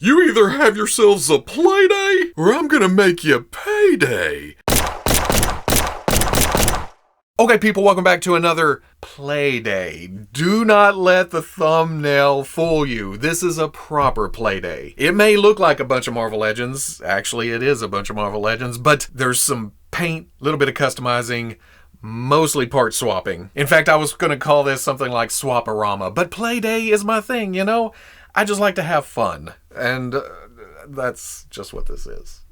You either have yourselves a playday, or I'm gonna make you payday. Okay, people, welcome back to another Playday. Do not let the thumbnail fool you. This is a proper Playday. It may look like a bunch of Marvel Legends. Actually, it is a bunch of Marvel Legends, but there's some paint, a little bit of customizing, mostly part swapping. In fact, I was going to call this something like SWAPARAMA, but Playday is my thing, you know? I just like to have fun, and that's just what this is.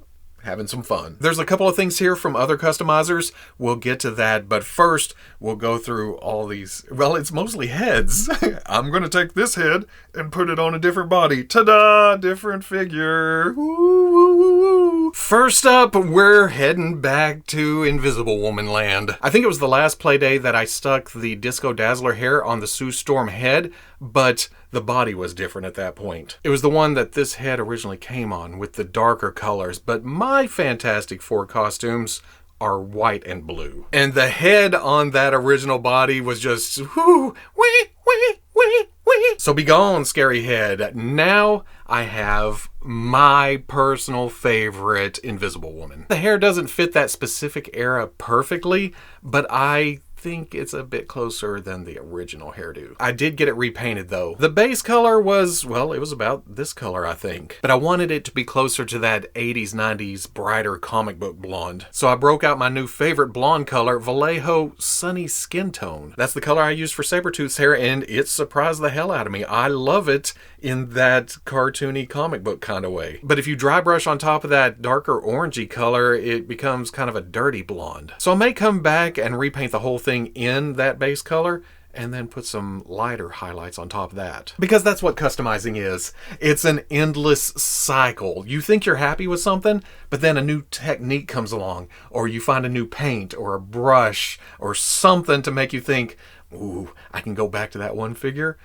Having some fun. There's a couple of things here from other customizers. We'll get to that, but first we'll go through all these. Well, it's mostly heads. I'm going to take this head and put it on a different body. Ta-da! Different figure. Woo, woo, woo, woo. First up, we're heading back to Invisible Woman land. I think it was the last Playday that I stuck the Disco Dazzler hair on the Sue Storm head, but the body was different at that point. It was the one that this head originally came on with the darker colors, but my Fantastic Four costumes are white and blue. And the head on that original body was just, whoo, wee, wee, wee, wee. So be gone, scary head. Now I have my personal favorite Invisible Woman. The hair doesn't fit that specific era perfectly, but I think it's a bit closer than the original hairdo. I did get it repainted though. The base color was, well, it was about this color, I think. But I wanted it to be closer to that 80s, 90s brighter comic book blonde. So I broke out my new favorite blonde color, Vallejo Sunny Skin Tone. That's the color I used for Sabretooth's hair, and it surprised the hell out of me. I love it in that cartoony comic book kind of way. But if you dry brush on top of that darker orangey color, it becomes kind of a dirty blonde. So I may come back and repaint the whole thing in that base color and then put some lighter highlights on top of that. Because that's what customizing is. It's an endless cycle. You think you're happy with something, but then a new technique comes along, or you find a new paint or a brush or something to make you think, ooh, I can go back to that one figure.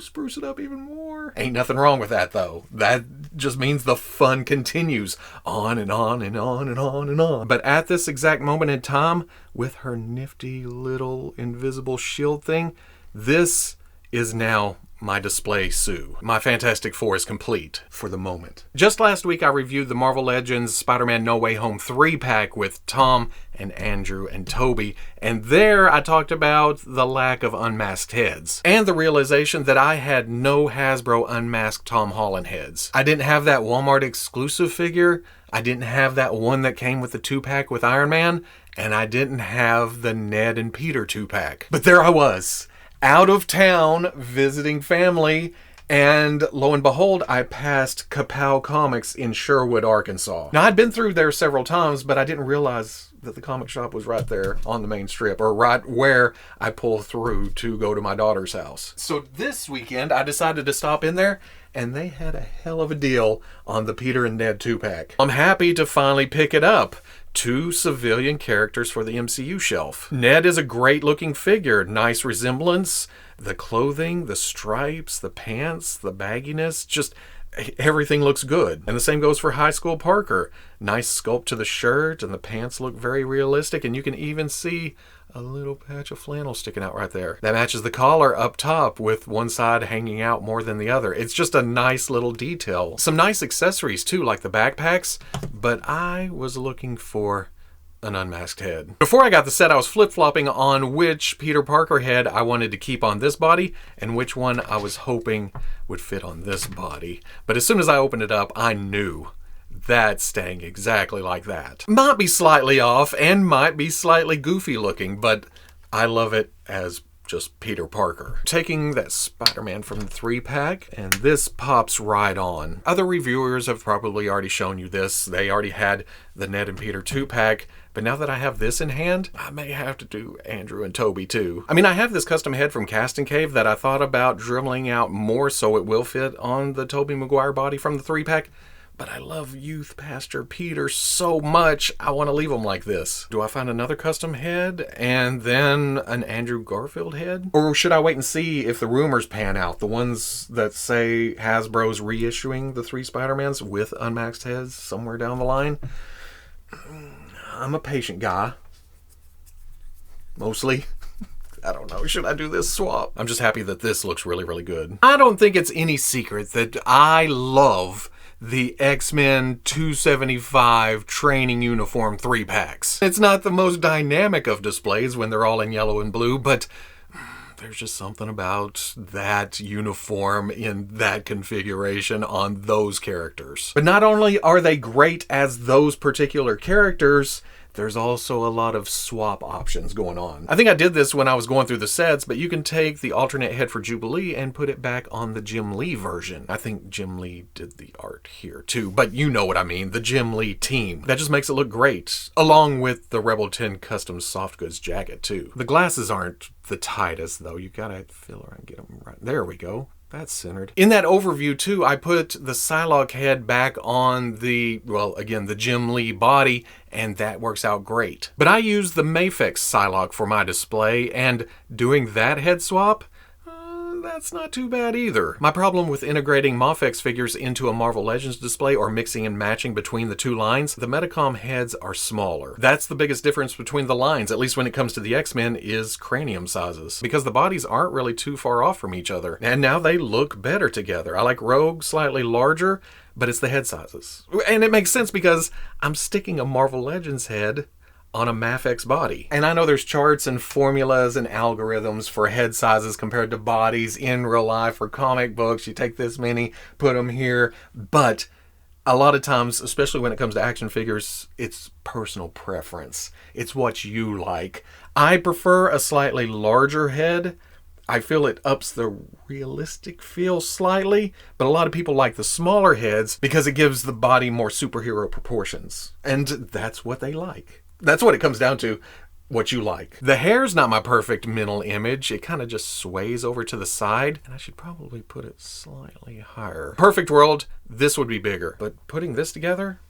Spruce it up even more. Ain't nothing wrong with that though. That just means the fun continues on and on and on and on and on. But at this exact moment in time, with her nifty little invisible shield thing, this is now my display Sue. My Fantastic Four is complete for the moment. Just last week I reviewed the Marvel Legends Spider-Man No Way Home 3-pack with Tom and Andrew and Toby, and there I talked about the lack of unmasked heads and the realization that I had no Hasbro unmasked Tom Holland heads. I didn't have that Walmart exclusive figure, I didn't have that one that came with the 2-pack with Iron Man, and I didn't have the Ned and Peter 2-pack. But there I was, out of town visiting family, and lo and behold, I passed Kapow Comics in Sherwood, Arkansas. Now, I'd been through there several times, but I didn't realize that the comic shop was right there on the main strip, or right where I pull through to go to my daughter's house. So this weekend, I decided to stop in there, and they had a hell of a deal on the Peter and Ned 2-pack. I'm happy to finally pick it up. 2 civilian characters for the MCU shelf. Ned is a great looking figure, nice resemblance, the clothing, the stripes, the pants, the bagginess, just everything looks good. And the same goes for High School Parker. Nice sculpt to the shirt, and the pants look very realistic, and you can even see a little patch of flannel sticking out right there. That matches the collar up top with one side hanging out more than the other. It's just a nice little detail. Some nice accessories too, like the backpacks, but I was looking for an unmasked head. Before I got the set, I was flip-flopping on which Peter Parker head I wanted to keep on this body and which one I was hoping would fit on this body. But as soon as I opened it up, I knew that's staying exactly like that. Might be slightly off and might be slightly goofy looking, but I love it as just Peter Parker. Taking that Spider-Man from the 3-pack, and this pops right on. Other reviewers have probably already shown you this. They already had the Ned and Peter 2-pack, but now that I have this in hand, I may have to do Andrew and Toby too. I mean, I have this custom head from Casting Cave that I thought about dribbling out more so it will fit on the Tobey Maguire body from the 3-pack, but I love Youth Pastor Peter so much, I want to leave him like this. Do I find another custom head and then an Andrew Garfield head? Or should I wait and see if the rumors pan out? The ones that say Hasbro's reissuing the 3 Spider-Mans with unmasked heads somewhere down the line? I'm a patient guy. Mostly. I don't know. Should I do this swap? I'm just happy that this looks really, really good. I don't think it's any secret that I love the X-Men 275 training uniform 3-packs. It's not the most dynamic of displays when they're all in yellow and blue, but there's just something about that uniform in that configuration on those characters. But not only are they great as those particular characters, there's also a lot of swap options going on. I think I did this when I was going through the sets, but you can take the alternate head for Jubilee and put it back on the Jim Lee version. I think Jim Lee did the art here too, but you know what I mean, the Jim Lee team. That just makes it look great, along with the Rebel 10 custom soft goods jacket too. The glasses aren't the tightest though, you gotta feel around and get them right. There we go. That's centered. In that overview too, I put the Psylocke head back on the, well, again, the Jim Lee body, and that works out great. But I use the Mafex Psylocke for my display, and doing that head swap, that's not too bad either. My problem with integrating Mafex figures into a Marvel Legends display or mixing and matching between the two lines, the Metacom heads are smaller. That's the biggest difference between the lines, at least when it comes to the X-Men, is cranium sizes. Because the bodies aren't really too far off from each other. And now they look better together. I like Rogue slightly larger, but it's the head sizes. And it makes sense because I'm sticking a Marvel Legends head on a Mafex body. And I know there's charts and formulas and algorithms for head sizes compared to bodies in real life or comic books. You take this many, put them here, but a lot of times, especially when it comes to action figures, it's personal preference. It's what you like. I prefer a slightly larger head. I feel it ups the realistic feel slightly, but a lot of people like the smaller heads because it gives the body more superhero proportions. And that's what they like. That's what it comes down to, what you like. The hair's not my perfect mental image. It kind of just sways over to the side, and I should probably put it slightly higher. Perfect world, this would be bigger. But putting this together,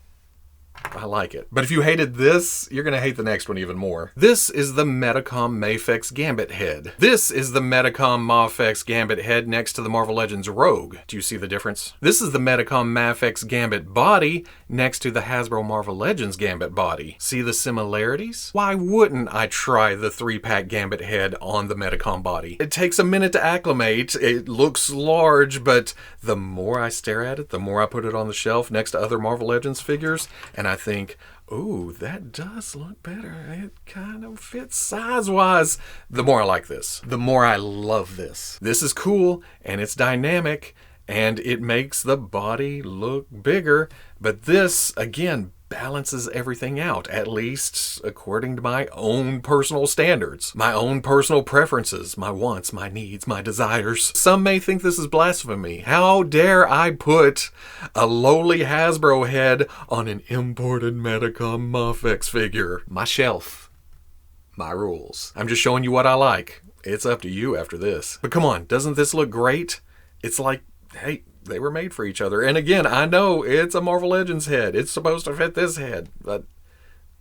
I like it. But if you hated this, you're gonna hate the next one even more. This is the Metacom Mafex Gambit head. This is the Metacom Mafex Gambit head next to the Marvel Legends Rogue. Do you see the difference? This is the Metacom Mafex Gambit body next to the Hasbro Marvel Legends Gambit body. See the similarities? Why wouldn't I try the 3-pack Gambit head on the Metacom body? It takes a minute to acclimate. It looks large, but the more I stare at it, the more I put it on the shelf next to other Marvel Legends figures, and I think, ooh, that does look better. It kind of fits size-wise. The more I like this, the more I love this. This is cool, and it's dynamic, and it makes the body look bigger, but this, again, balances everything out, at least according to my own personal standards, my own personal preferences, my wants, my needs, my desires. Some may think this is blasphemy. How dare I put a lowly Hasbro head on an imported Metacom Mafex figure? My shelf, my rules. I'm just showing you what I like. It's up to you after this. But come on, doesn't this look great? It's like, hey, they were made for each other. And again, I know it's a Marvel Legends head. It's supposed to fit this head. But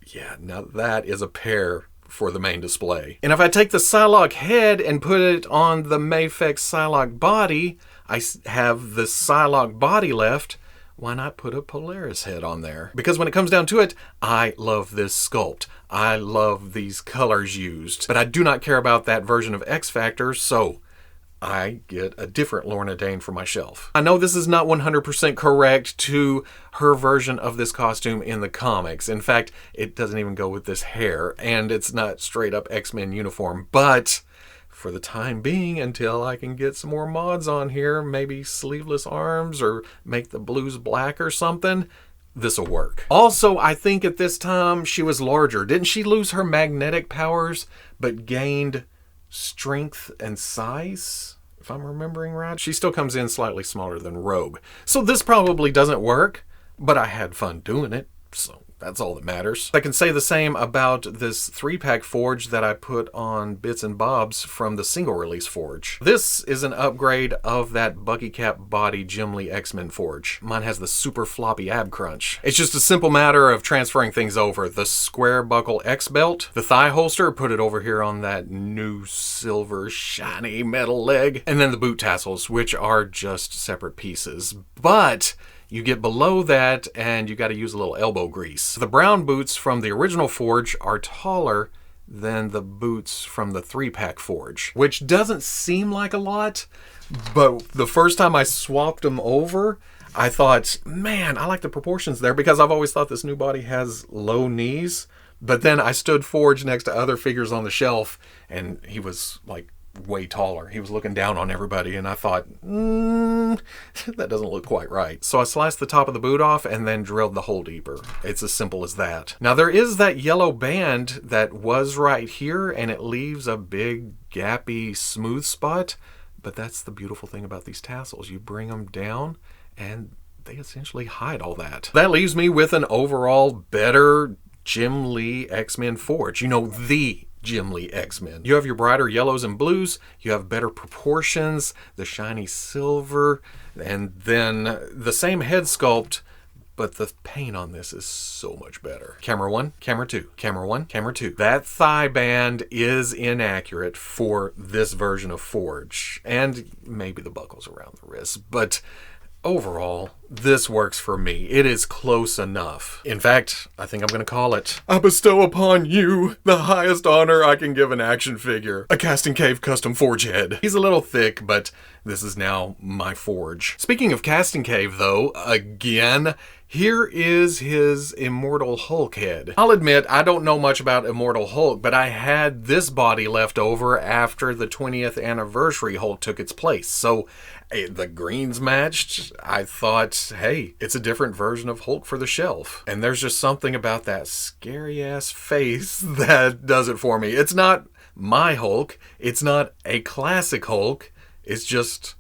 yeah, now that is a pair for the main display. And if I take the Psylocke head and put it on the Mafex Psylocke body, I have the Psylocke body left. Why not put a Polaris head on there? Because when it comes down to it, I love this sculpt. I love these colors used. But I do not care about that version of X Factor, so I get a different Lorna Dane for my shelf. I know this is not 100% correct to her version of this costume in the comics. In fact, it doesn't even go with this hair, and it's not straight up X-Men uniform, but for the time being, until I can get some more mods on here, maybe sleeveless arms or make the blues black or something, this'll work. Also, I think at this time she was larger. Didn't she lose her magnetic powers but gained strength and size, if I'm remembering right? She still comes in slightly smaller than Rogue. So this probably doesn't work, but I had fun doing it, so that's all that matters. I can say the same about this 3-pack forge that I put on bits and bobs from the single release forge. This is an upgrade of that Bucky Cap body Jim Lee X-Men forge. Mine has the super floppy ab crunch. It's just a simple matter of transferring things over. The square buckle X belt, the thigh holster, put it over here on that new silver shiny metal leg, and then the boot tassels, which are just separate pieces. But you get below that and you got to use a little elbow grease. The brown boots from the original forge are taller than the boots from the 3-pack Forge, which doesn't seem like a lot, but the first time I swapped them over, I thought, man, I like the proportions there, because I've always thought this new body has low knees. But then I stood Forge next to other figures on the shelf, and he was like way taller. He was looking down on everybody, and I thought, that doesn't look quite right. So I sliced the top of the boot off and then drilled the hole deeper. It's as simple as that. Now there is that yellow band that was right here, and it leaves a big gappy smooth spot. But that's the beautiful thing about these tassels. You bring them down and they essentially hide all that. That leaves me with an overall better Jim Lee X-Men Forge. You know, the Jim Lee X-Men. You have your brighter yellows and blues, you have better proportions, the shiny silver, and then the same head sculpt, but the paint on this is so much better. Camera 1, camera 2, camera 1, camera 2. That thigh band is inaccurate for this version of Forge, and maybe the buckles around the wrist, but overall, this works for me. It is close enough. In fact, I think I'm going to call it, I bestow upon you the highest honor I can give an action figure, a Casting Cave custom Forge head. He's a little thick, but this is now my Forge. Speaking of Casting Cave though, again, here is his Immortal Hulk head. I'll admit, I don't know much about Immortal Hulk, but I had this body left over after the 20th anniversary Hulk took its place. So the greens matched. I thought, hey, it's a different version of Hulk for the shelf. And there's just something about that scary ass face that does it for me. It's not my Hulk. It's not a classic Hulk. It's just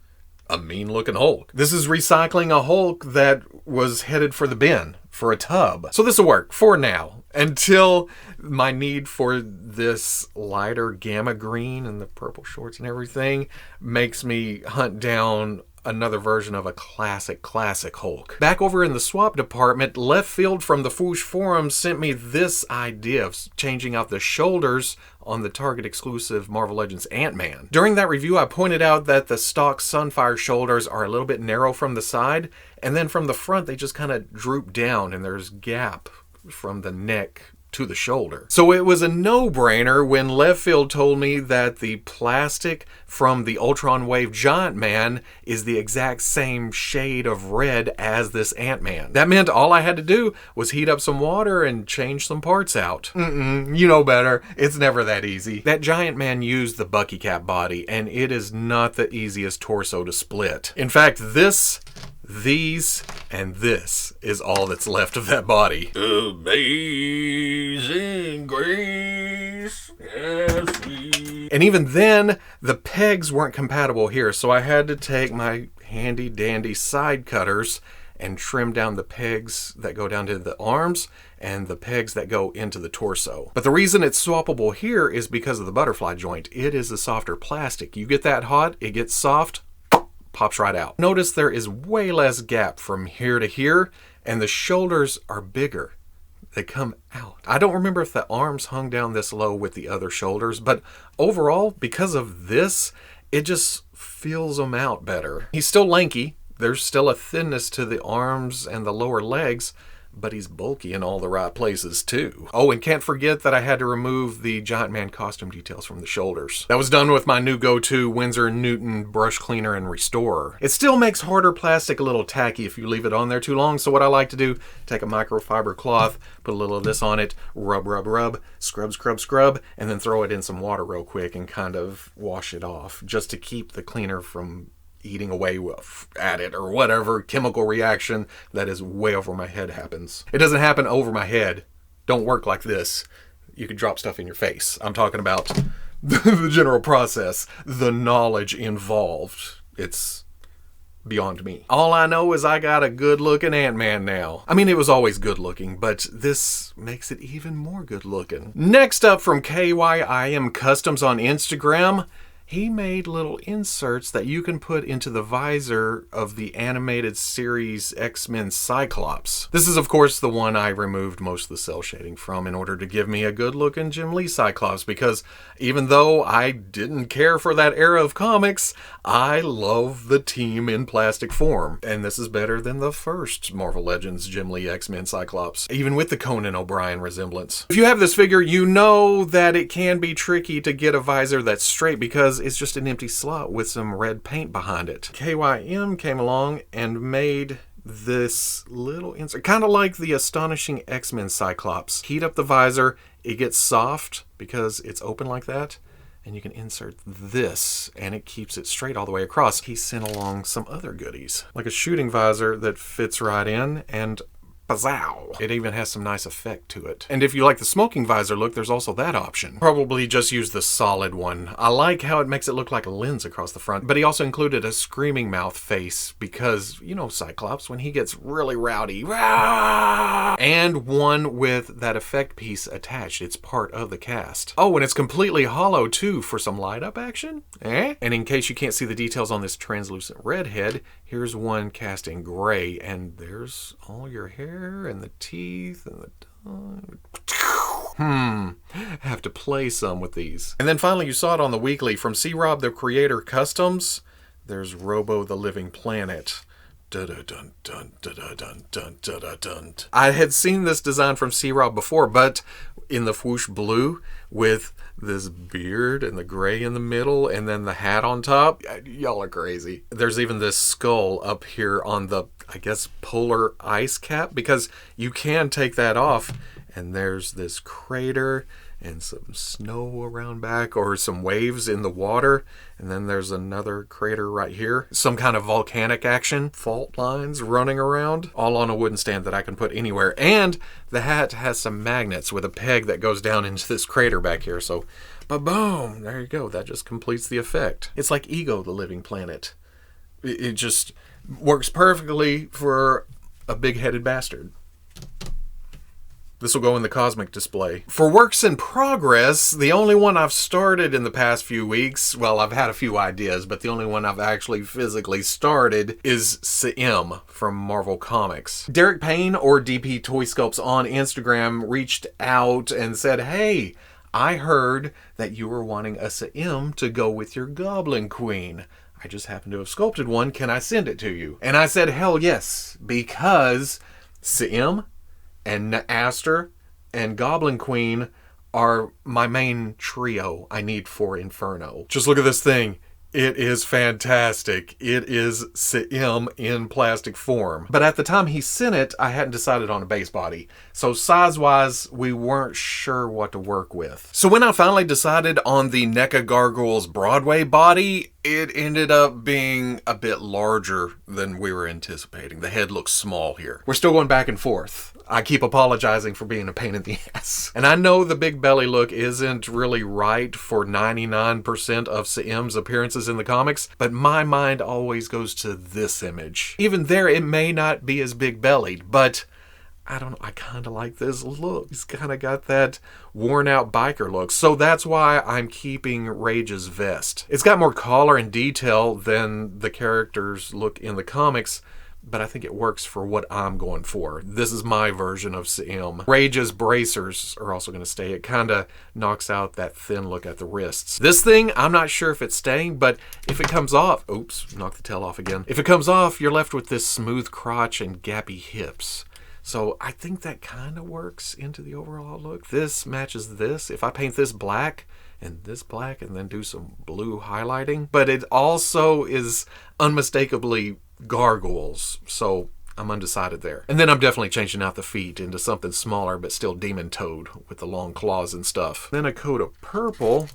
a mean looking Hulk. This is recycling a Hulk that was headed for the bin, for a tub. So this will work for now, until my need for this lighter gamma green and the purple shorts and everything makes me hunt down another version of a classic Hulk. Back over in the swap department, left field from the Fwoosh forums sent me this idea of changing out the shoulders on the Target exclusive Marvel Legends Ant-Man. During that review, I pointed out that the stock Sunfire shoulders are a little bit narrow from the side, and then from the front they just kind of droop down and there's gap from the neck to the shoulder. So it was a no-brainer when left field told me that the plastic from the Ultron Wave Giant Man is the exact same shade of red as this Ant-Man. That meant all I had to do was heat up some water and change some parts out. You know better. It's never that easy. That Giant Man used the Bucky Cap body, and it is not the easiest torso to split. In fact, these, and this is all that's left of that body. Amazing grace. Yes, and even then, the pegs weren't compatible here, so I had to take my handy dandy side cutters and trim down the pegs that go down to the arms and the pegs that go into the torso. But the reason it's swappable here is because of the butterfly joint. It is a softer plastic. You get that hot, it gets soft, pops right out. Notice there is way less gap from here to here, and the shoulders are bigger. They come out. I don't remember if the arms hung down this low with the other shoulders, but overall, because of this, it just feels them out better. He's still lanky. There's still a thinness to the arms and the lower legs, but he's bulky in all the right places too. Oh, and can't forget that I had to remove the Giant Man costume details from the shoulders. That was done with my new go-to Winsor & Newton brush cleaner and restorer. It still makes harder plastic a little tacky if you leave it on there too long, so what I like to do, take a microfiber cloth, put a little of this on it, rub, scrub, and then throw it in some water real quick and kind of wash it off, just to keep the cleaner from eating away at it or whatever chemical reaction that is way over my head happens. It doesn't happen over my head. Don't work like this. You could drop stuff in your face. I'm talking about the general process, the knowledge involved. It's beyond me. All I know is I got a good looking Ant-Man now. I mean, it was always good looking, but this makes it even more good looking. Next up from KYIM Customs on Instagram, he made little inserts that you can put into the visor of the animated series X-Men Cyclops. This is, of course, the one I removed most of the cell shading from in order to give me a good-looking Jim Lee Cyclops, because even though I didn't care for that era of comics, I love the team in plastic form. And this is better than the first Marvel Legends Jim Lee X-Men Cyclops, even with the Conan O'Brien resemblance. If you have this figure, you know that it can be tricky to get a visor that's straight because it's just an empty slot with some red paint behind it. KYIM came along and made this little insert, kind of like the Astonishing X-Men Cyclops. Heat up the visor, it gets soft because it's open like that, and you can insert this, and it keeps it straight all the way across. He sent along some other goodies, like a shooting visor that fits right in, and Bazow! It even has some nice effect to it. And if you like the smoking visor look, there's also that option. Probably just use the solid one. I like how it makes it look like a lens across the front, but he also included a screaming mouth face because, you know, Cyclops, when he gets really rowdy. Rah! And one with that effect piece attached. It's part of the cast. Oh, and it's completely hollow too for some light up action. And in case you can't see the details on this translucent red head, here's one cast in gray, and there's all your hair and the teeth and the tongue. Have to play some with these. And then finally, you saw it on the weekly from CRobTheCreator Customs. There's Robo the Living Planet. I had seen this design from C-Rob before, but in the Fwoosh blue with this beard and the gray in the middle and then the hat on top. Y'all are crazy. There's even this skull up here on the, I guess, polar ice cap, because you can take that off and there's this crater and some snow around back, or some waves in the water, and then there's another crater right here. Some kind of volcanic action, fault lines running around, all on a wooden stand that I can put anywhere. And the hat has some magnets with a peg that goes down into this crater back here, so ba-boom, there you go. That just completes the effect. It's like Ego the Living Planet. It just works perfectly for a big-headed bastard. This will go in the cosmic display. For works in progress, the only one I've started in the past few weeks, well, I've had a few ideas, but the only one I've actually physically started is CRobTheCreator from Marvel Comics. Derek Payne, or DP Toy Sculpts on Instagram, reached out and said, hey, I heard that you were wanting a CRobTheCreator to go with your Goblin Queen. I just happen to have sculpted one. Can I send it to you? And I said, hell yes, because CRobTheCreator and Aster and Goblin Queen are my main trio I need for Inferno. Just look at this thing. It is fantastic. It is CRobTheCreator in plastic form. But at the time he sent it, I hadn't decided on a base body. So size-wise, we weren't sure what to work with. So when I finally decided on the NECA Gargoyles Broadway body, it ended up being a bit larger than we were anticipating. The head looks small here. We're still going back and forth. I keep apologizing for being a pain in the ass. And I know the big belly look isn't really right for 99% of CRobTheCreator's appearances in the comics, but my mind always goes to this image. Even there, it may not be as big bellied, but I don't know, I kind of like this look. He's kind of got that worn out biker look. So that's why I'm keeping Rage's vest. It's got more color and detail than the characters look in the comics, but I think it works for what I'm going for. This is my version of CRobTheCreator. Rage's bracers are also going to stay. It kind of knocks out that thin look at the wrists. This thing, I'm not sure if it's staying, but if it comes off, oops, knock the tail off again. If it comes off, you're left with this smooth crotch and gappy hips. So I think that kind of works into the overall look. This matches this. If I paint this black and this black and then do some blue highlighting, but it also is unmistakably gargoyles, so I'm undecided there. And then I'm definitely changing out the feet into something smaller but still demon toed with the long claws and stuff. Then a coat of purple,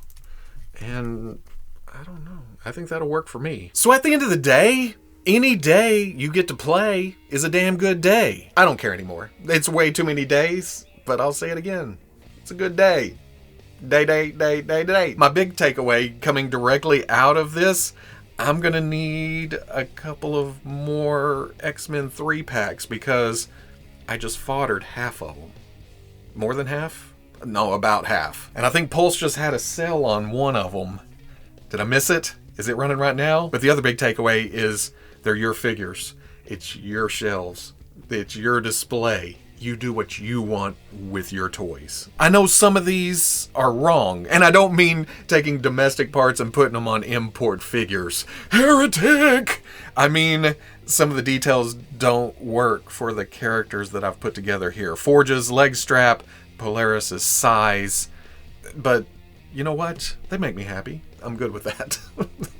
and I don't know, I think that'll work for me. So at the end of the day, any day you get to play is a damn good day. I don't care anymore. It's way too many days, but I'll say it again. It's a good day. Day. My big takeaway coming directly out of this, I'm gonna need a couple of more X-Men 3-packs because I just foddered half of them. More than half? No, about half. And I think Pulse just had a sale on one of them. Did I miss it? Is it running right now? But the other big takeaway is they're your figures. It's your shelves. It's your display. You do what you want with your toys. I know some of these are wrong, and I don't mean taking domestic parts and putting them on import figures. Heretic! I mean, some of the details don't work for the characters that I've put together here. Forge's leg strap, Polaris' size, but you know what? They make me happy. I'm good with that.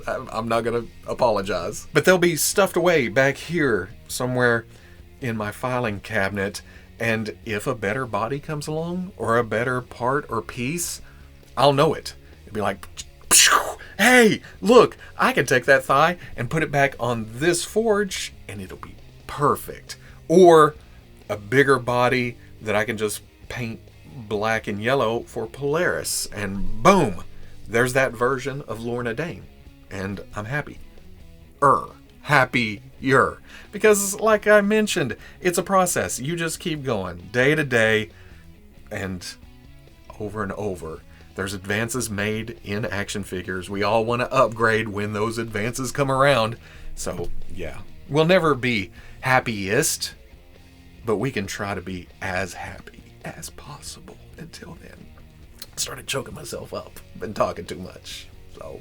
I'm not going to apologize. But they'll be stuffed away back here somewhere in my filing cabinet. And if a better body comes along or a better part or piece, I'll know it. It'd be like, hey, look, I can take that thigh and put it back on this forge and it'll be perfect. Or a bigger body that I can just paint black and yellow for Polaris, and boom, there's that version of Lorna Dane, and I'm happy. Happier. Because like I mentioned, it's a process. You just keep going day to day and over. There's advances made in action figures. We all want to upgrade when those advances come around. So yeah, we'll never be happiest, but we can try to be as happy as possible. Until then, I started choking myself up. Been talking too much. So